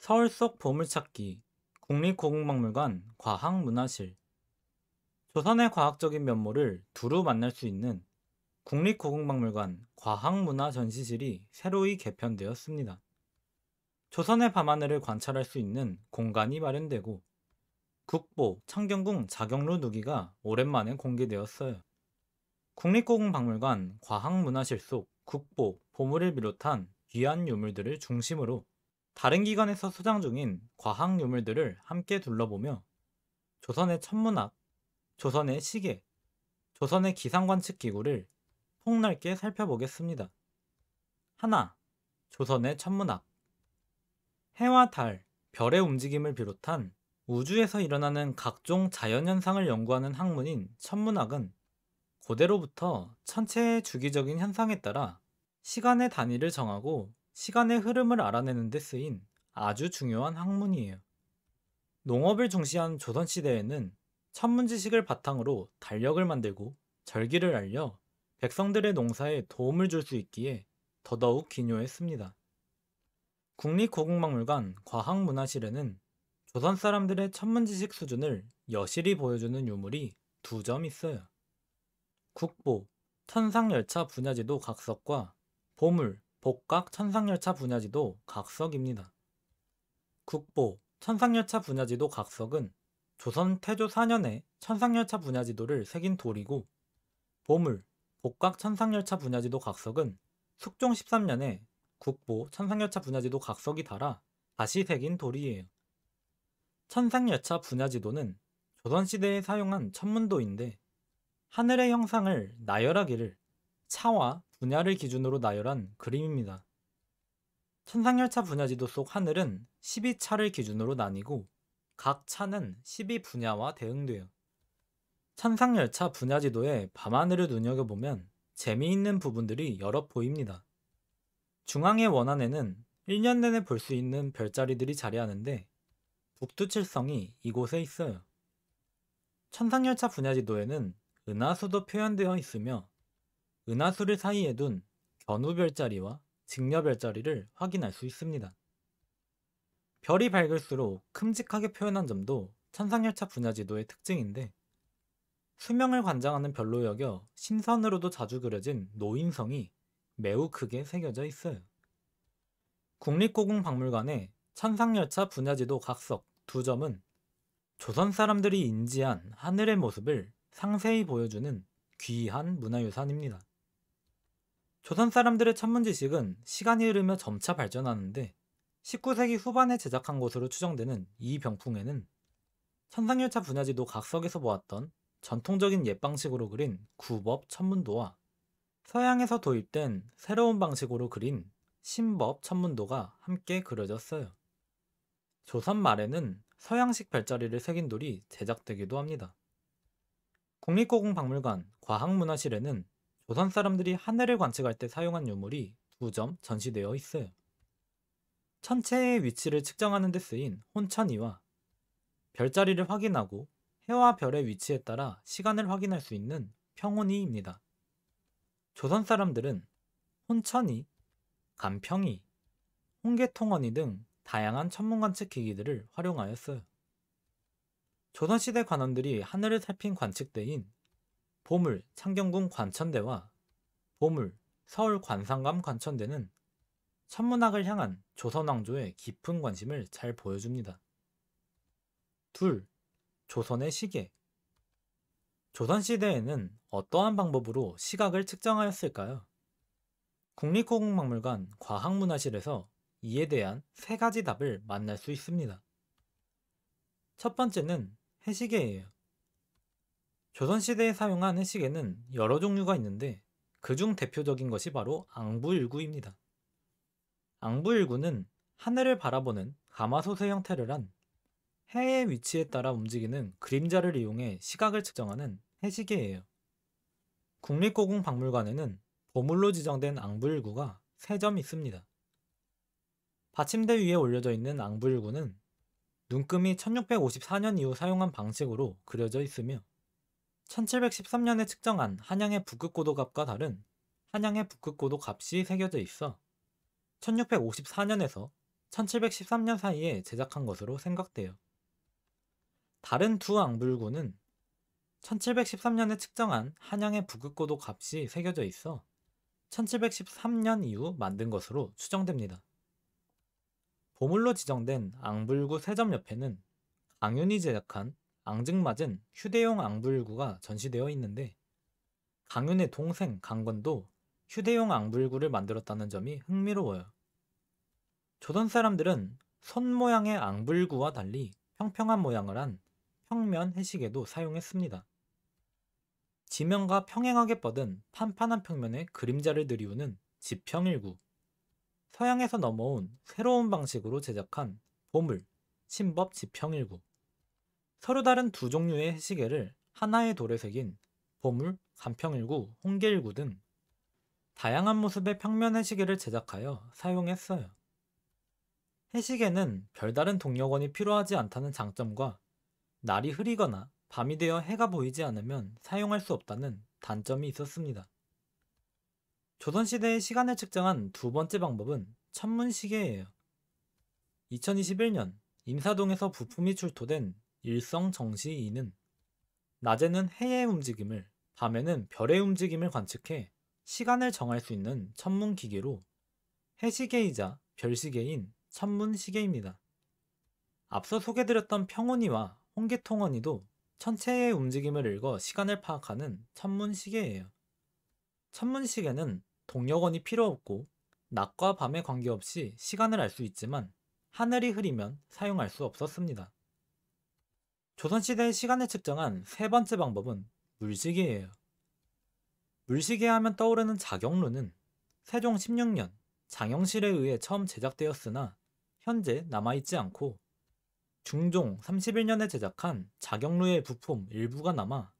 서울 속 보물찾기, 국립고궁박물관 과학문화실. 조선의 과학적인 면모를 두루 만날 수 있는 국립고궁박물관 과학문화전시실이 새로이 개편되었습니다. 조선의 밤하늘을 관찰할 수 있는 공간이 마련되고 국보 창경궁 자경루 누기가 오랜만에 공개되었어요. 국립고궁박물관 과학문화실 속 국보, 보물을 비롯한 귀한 유물들을 중심으로 다른 기관에서 수장 중인 과학 유물들을 함께 둘러보며 조선의 천문학, 조선의 시계, 조선의 기상관측 기구를 폭넓게 살펴보겠습니다. 하나, 조선의 천문학. 해와 달, 별의 움직임을 비롯한 우주에서 일어나는 각종 자연현상을 연구하는 학문인 천문학은 고대로부터 천체의 주기적인 현상에 따라 시간의 단위를 정하고 시간의 흐름을 알아내는 데 쓰인 아주 중요한 학문이에요. 농업을 중시한 조선시대에는 천문지식을 바탕으로 달력을 만들고 절기를 알려 백성들의 농사에 도움을 줄 수 있기에 더더욱 기묘했습니다. 국립고궁박물관 과학문화실에는 조선 사람들의 천문지식 수준을 여실히 보여주는 유물이 두 점 있어요. 국보, 천상열차 분야지도 각석과 보물, 복각 천상열차 분야지도 각석입니다. 국보, 천상열차 분야지도 각석은 조선 태조 4년에 천상열차 분야지도를 새긴 돌이고 보물, 복각 천상열차 분야지도 각석은 숙종 13년에 국보 천상열차 분야지도 각석이 달아 다시 새긴 돌이에요. 천상열차 분야지도는 조선시대에 사용한 천문도인데 하늘의 형상을 나열하기를 차와 분야를 기준으로 나열한 그림입니다. 천상열차 분야지도 속 하늘은 12차를 기준으로 나뉘고 각 차는 12분야와 대응돼요. 천상열차 분야지도의 밤하늘을 눈여겨보면 재미있는 부분들이 여럿 보입니다. 중앙의 원안에는 1년 내내 볼 수 있는 별자리들이 자리하는데 북두칠성이 이곳에 있어요. 천상열차 분야지도에는 은하수도 표현되어 있으며 은하수를 사이에 둔 견우별자리와 직녀별자리를 확인할 수 있습니다. 별이 밝을수록 큼직하게 표현한 점도 천상열차 분야지도의 특징인데 수명을 관장하는 별로 여겨 신선으로도 자주 그려진 노인성이 매우 크게 새겨져 있어요. 국립고궁박물관의 천상열차 분야지도 각석 두 점은 조선 사람들이 인지한 하늘의 모습을 상세히 보여주는 귀한 문화유산입니다. 조선 사람들의 천문지식은 시간이 흐르며 점차 발전하는데 19세기 후반에 제작한 것으로 추정되는 이 병풍에는 천상열차 분야지도 각석에서 보았던 전통적인 옛 방식으로 그린 구법 천문도와 서양에서 도입된 새로운 방식으로 그린 신법 천문도가 함께 그려졌어요. 조선 말에는 서양식 별자리를 새긴 돌이 제작되기도 합니다. 국립고궁박물관 과학문화실에는 조선 사람들이 하늘을 관측할 때 사용한 유물이 두 점 전시되어 있어요. 천체의 위치를 측정하는 데 쓰인 혼천이와 별자리를 확인하고 해와 별의 위치에 따라 시간을 확인할 수 있는 평혼이입니다. 조선 사람들은 혼천이, 간평이, 홍계통원이 등 다양한 천문관측 기기들을 활용하였어요. 조선시대 관원들이 하늘을 살핀 관측대인 보물 창경궁 관천대와 보물 서울 관상감 관천대는 천문학을 향한 조선 왕조의 깊은 관심을 잘 보여줍니다. 둘, 조선의 시계. 조선시대에는 어떠한 방법으로 시각을 측정하였을까요? 국립고궁박물관 과학문화실에서 이에 대한 세 가지 답을 만날 수 있습니다. 첫 번째는 해시계예요. 조선시대에 사용한 해시계는 여러 종류가 있는데 그중 대표적인 것이 바로 앙부일구입니다. 앙부일구는 하늘을 바라보는 가마솥의 형태를 한 해의 위치에 따라 움직이는 그림자를 이용해 시각을 측정하는 해시계예요. 국립고궁박물관에는 보물로 지정된 앙부일구가 3점 있습니다. 받침대 위에 올려져 있는 앙부일구는 눈금이 1654년 이후 사용한 방식으로 그려져 있으며 1713년에 측정한 한양의 북극고도 값과 다른 한양의 북극고도 값이 새겨져 있어 1654년에서 1713년 사이에 제작한 것으로 생각돼요. 다른 두 앙불구는 1713년에 측정한 한양의 북극고도 값이 새겨져 있어 1713년 이후 만든 것으로 추정됩니다. 보물로 지정된 앙불구 세점 옆에는 강윤이 제작한 앙증맞은 휴대용 앙불구가 전시되어 있는데 강윤의 동생 강건도 휴대용 앙불구를 만들었다는 점이 흥미로워요. 조선 사람들은 손 모양의 앙불구와 달리 평평한 모양을 한 평면 해시계도 사용했습니다. 지면과 평행하게 뻗은 판판한 평면에 그림자를 들이우는 지평일구, 서양에서 넘어온 새로운 방식으로 제작한 보물, 신법 지평일구, 서로 다른 두 종류의 해시계를 하나의 돌에 새긴 보물, 간평일구, 홍계일구 등 다양한 모습의 평면 해시계를 제작하여 사용했어요. 해시계는 별다른 동력원이 필요하지 않다는 장점과 날이 흐리거나 밤이 되어 해가 보이지 않으면 사용할 수 없다는 단점이 있었습니다. 조선시대의 시간을 측정한 두 번째 방법은 천문시계예요. 2021년 임사동에서 부품이 출토된 일성 정시2는 낮에는 해의 움직임을, 밤에는 별의 움직임을 관측해 시간을 정할 수 있는 천문기계로 해시계이자 별시계인 천문시계입니다. 앞서 소개드렸던 평온이와 홍계통원이도 천체의 움직임을 읽어 시간을 파악하는 천문시계예요. 천문시계는 동력원이 필요 없고 낮과 밤에 관계없이 시간을 알 수 있지만 하늘이 흐리면 사용할 수 없었습니다. 조선시대의 시간을 측정한 세 번째 방법은 물시계예요. 물시계 하면 떠오르는 자경루는 세종 16년 장영실에 의해 처음 제작되었으나 현재 남아있지 않고 중종 31년에 제작한 자경루의 부품 일부가 남아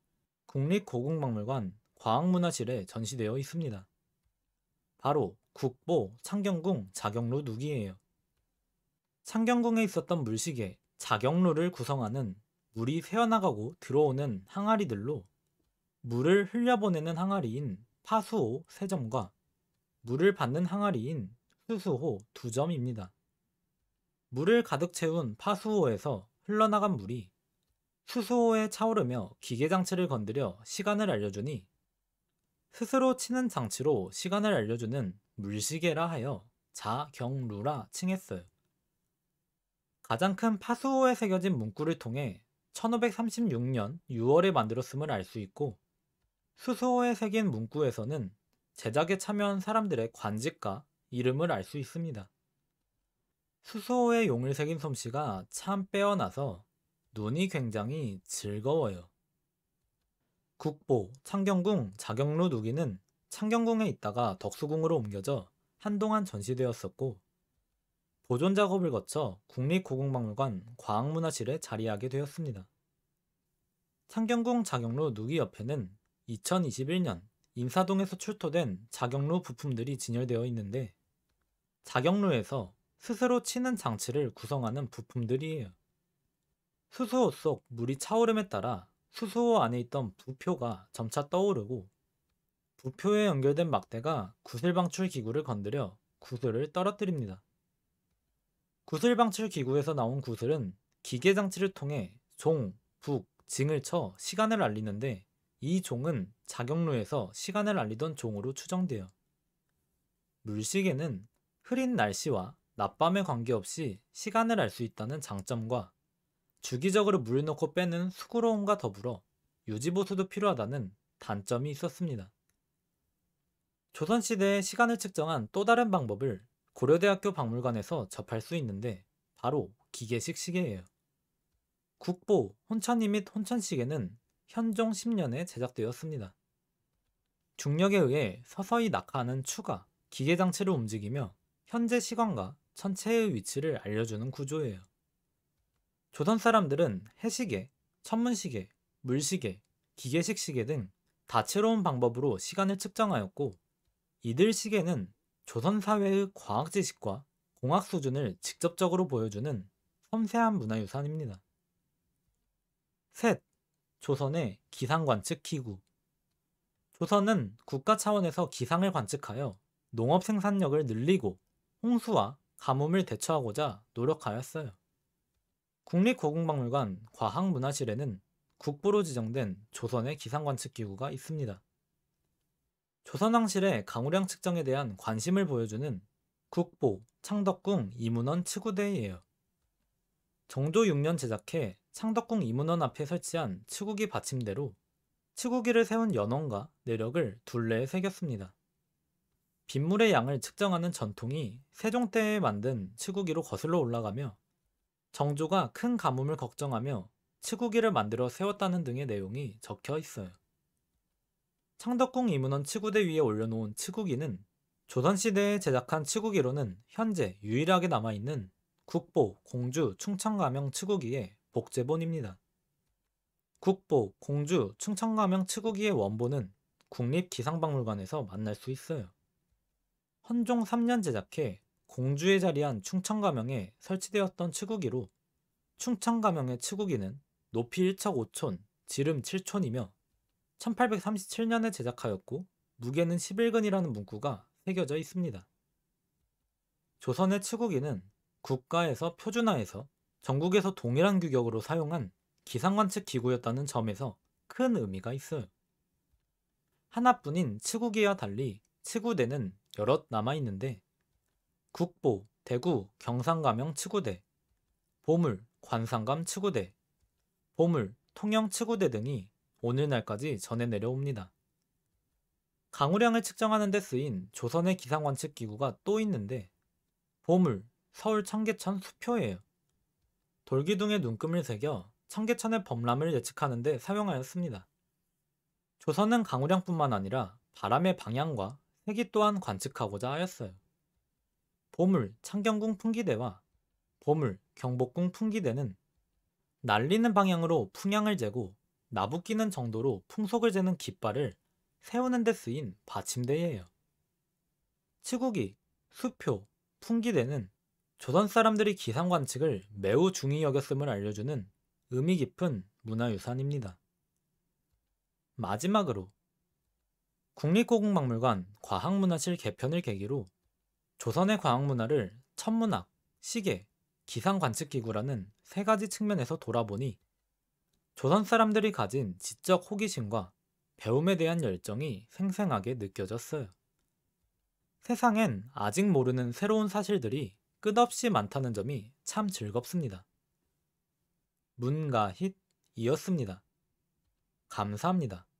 국립고궁박물관 과학문화실에 전시되어 있습니다. 바로 국보 창경궁 자경루 누기예요. 창경궁에 있었던 물시계 자경루를 구성하는 물이 새어나가고 들어오는 항아리들로 물을 흘려보내는 항아리인 파수호 3점과 물을 받는 항아리인 수수호 2점입니다. 물을 가득 채운 파수호에서 흘러나간 물이 수수호에 차오르며 기계장치를 건드려 시간을 알려주니 스스로 치는 장치로 시간을 알려주는 물시계라 하여 자경루라 칭했어요. 가장 큰 파수호에 새겨진 문구를 통해 1536년 6월에 만들었음을 알 수 있고 수수호에 새긴 문구에서는 제작에 참여한 사람들의 관직과 이름을 알 수 있습니다. 수수호에 용을 새긴 솜씨가 참 빼어나서 눈이 굉장히 즐거워요. 국보 창경궁 자경루 누기는 창경궁에 있다가 덕수궁으로 옮겨져 한동안 전시되었었고 보존 작업을 거쳐 국립고궁박물관 과학문화실에 자리하게 되었습니다. 창경궁 자경루 누기 옆에는 2021년 임사동에서 출토된 자경루 부품들이 진열되어 있는데 자경루에서 스스로 치는 장치를 구성하는 부품들이에요. 수수호 속 물이 차오름에 따라 수수호 안에 있던 부표가 점차 떠오르고 부표에 연결된 막대가 구슬방출 기구를 건드려 구슬을 떨어뜨립니다. 구슬방출 기구에서 나온 구슬은 기계장치를 통해 종, 북, 징을 쳐 시간을 알리는데 이 종은 자경루에서 시간을 알리던 종으로 추정돼요. 물시계는 흐린 날씨와 낮밤에 관계없이 시간을 알 수 있다는 장점과 주기적으로 물을 넣고 빼는 수고로움과 더불어 유지보수도 필요하다는 단점이 있었습니다. 조선시대의 시간을 측정한 또 다른 방법을 고려대학교 박물관에서 접할 수 있는데 바로 기계식 시계예요. 국보, 혼천이 및 혼천시계는 현종 10년에 제작되었습니다. 중력에 의해 서서히 낙하하는 추가, 기계장치를 움직이며 현재 시간과 천체의 위치를 알려주는 구조예요. 조선 사람들은 해시계, 천문시계, 물시계, 기계식 시계 등 다채로운 방법으로 시간을 측정하였고 이들 시계는 조선 사회의 과학 지식과 공학 수준을 직접적으로 보여주는 섬세한 문화유산입니다. 셋. 조선의 기상관측 기구. 조선은 국가 차원에서 기상을 관측하여 농업 생산력을 늘리고 홍수와 가뭄을 대처하고자 노력하였어요. 국립고궁박물관 과학문화실에는 국보로 지정된 조선의 기상관측기구가 있습니다. 조선왕실의 강우량 측정에 대한 관심을 보여주는 국보 창덕궁 이문원 치구대이에요. 정조 6년 제작해 창덕궁 이문원 앞에 설치한 치구기 받침대로 치구기를 세운 연원과 내력을 둘레에 새겼습니다. 빗물의 양을 측정하는 전통이 세종 때에 만든 치구기로 거슬러 올라가며 정조가 큰 가뭄을 걱정하며 치구기를 만들어 세웠다는 등의 내용이 적혀 있어요. 창덕궁 이문원 치구대 위에 올려놓은 치구기는 조선시대에 제작한 치구기로는 현재 유일하게 남아있는 국보 공주 충청가명 치구기의 복제본입니다. 국보 공주 충청가명 치구기의 원본은 국립기상박물관에서 만날 수 있어요. 헌종 3년 제작해 공주에 자리한 충청가명에 설치되었던 치구기로 충청가명의 치구기는 높이 1척 5촌, 지름 7촌이며 1837년에 제작하였고 무게는 11근이라는 문구가 새겨져 있습니다. 조선의 치구기는 국가에서 표준화해서 전국에서 동일한 규격으로 사용한 기상관측 기구였다는 점에서 큰 의미가 있어요. 하나뿐인 치구기와 달리 치구대는 여럿 남아있는데 국보, 대구, 경상가명 치구대, 보물, 관상감 치구대, 보물, 통영 치구대 등이 오늘날까지 전해 내려옵니다. 강우량을 측정하는 데 쓰인 조선의 기상관측 기구가 또 있는데 보물, 서울 청계천 수표예요. 돌기둥에 눈금을 새겨 청계천의 범람을 예측하는 데 사용하였습니다. 조선은 강우량뿐만 아니라 바람의 방향과 세기 또한 관측하고자 하였어요. 보물, 창경궁 풍기대와 보물, 경복궁 풍기대는 날리는 방향으로 풍향을 재고 나부끼는 정도로 풍속을 재는 깃발을 세우는 데 쓰인 받침대예요. 치구기, 수표, 풍기대는 조선 사람들이 기상 관측을 매우 중히 여겼음을 알려주는 의미 깊은 문화유산입니다. 마지막으로 국립고궁박물관 과학문화실 개편을 계기로 조선의 과학문화를 천문학, 시계, 기상관측기구라는 세 가지 측면에서 돌아보니 조선 사람들이 가진 지적 호기심과 배움에 대한 열정이 생생하게 느껴졌어요. 세상엔 아직 모르는 새로운 사실들이 끝없이 많다는 점이 참 즐겁습니다. 문가힛이었습니다. 감사합니다.